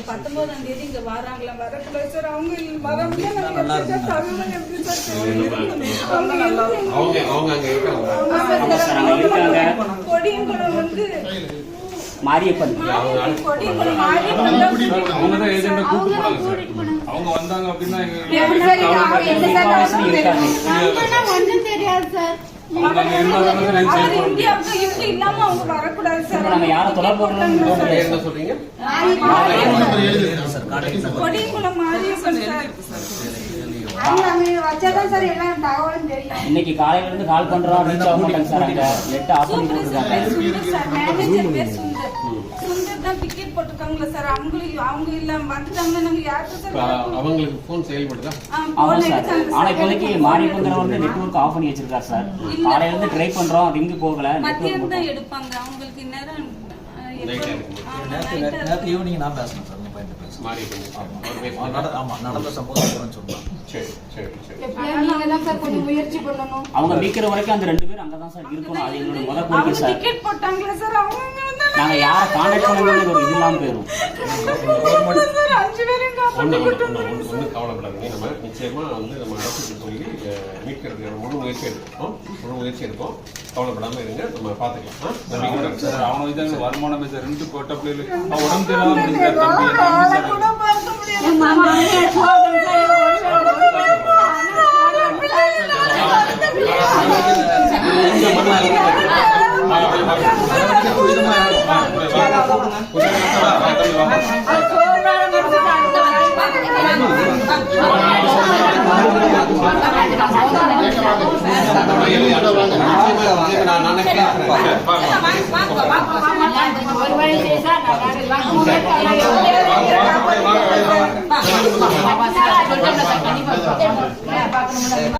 19ஆம் தேதி இங்க வராங்களா வரக்கூடாது சார். அவங்க வரவங்க தகவல் எப்படி சார் கொடியங்குளம் வந்து மாரியப்பன் கொடியங்குளம் மாரியப்பன் அவங்கதான் ஏஜென்ட கூப்பிட்டு போனாங்க சார். அவங்க வந்தாங்க அப்படின்னா ஒன்றும் தெரியாது சார். இல்லாம அவங்க வரக்கூடாது சார். நாங்க யார தொடர்பு சொல்றீங்க? கொடியங்குளம் மாரியப்பன் சார். இன்னைக்கு காலையில இருந்து கால் பண்றோம், ரீச் ஆக மாட்டாங்க சார். அங்க நெட் ஆஃப் பண்ணி போட்டுருக்காங்க. மேனேஜர் பேர் சுந்தர். சுந்தர் தான் டிக்கெட் போட்டுருக்காங்களா சார். அவங்க இல்ல வந்துட்டாங்கன்னா நாங்க யாருக்கு சார் அவங்களுக்கு போன் செயல்படுதா? ஆமா சார். ஆனா இப்போதைக்கு மாரியப்பன் வந்து நெட்வொர்க் ஆஃப் பண்ணி வச்சிருக்காரு சார். காலையில இருந்து ட்ரை பண்றோம், ரிங் போகல. மத்தியானம் தான் எடுப்பாங்க. அவங்களுக்கு நேரம் ஈவினிங் நான் பேசணும் சார். நடந்த சம்பவம் சொன்னாங்க. முயற்சி பண்ணணும். அவங்க மீக்கிற வரைக்கும் அந்த 2 பேரும் அங்கதான் சார் இருக்கணும். அது எங்களோட முதல் கோரிக்கை சார். டிக்கெட் போட்டாங்களா சார். அவங்க நாங்க யார கான்டாக்ட் பண்ணணும்னு ஒரு இது இல்லாம போயிரும். 5 பேரும் ஒண்ணு கவலைப்படாதீங்க. நம்ம நிச்சயமா வந்து நம்ம அரசுக்கு சொல்லி மீட்கிறதுக்கு முழு முயற்சி எடுப்போம். கவலைப்படாம இருங்க, நம்ம பாத்துக்கலாம். சார் அவனுக்கு தான் வருமானம் சார். 2 கோட்டை பிள்ளைகள் உடம்பு தெரியாது.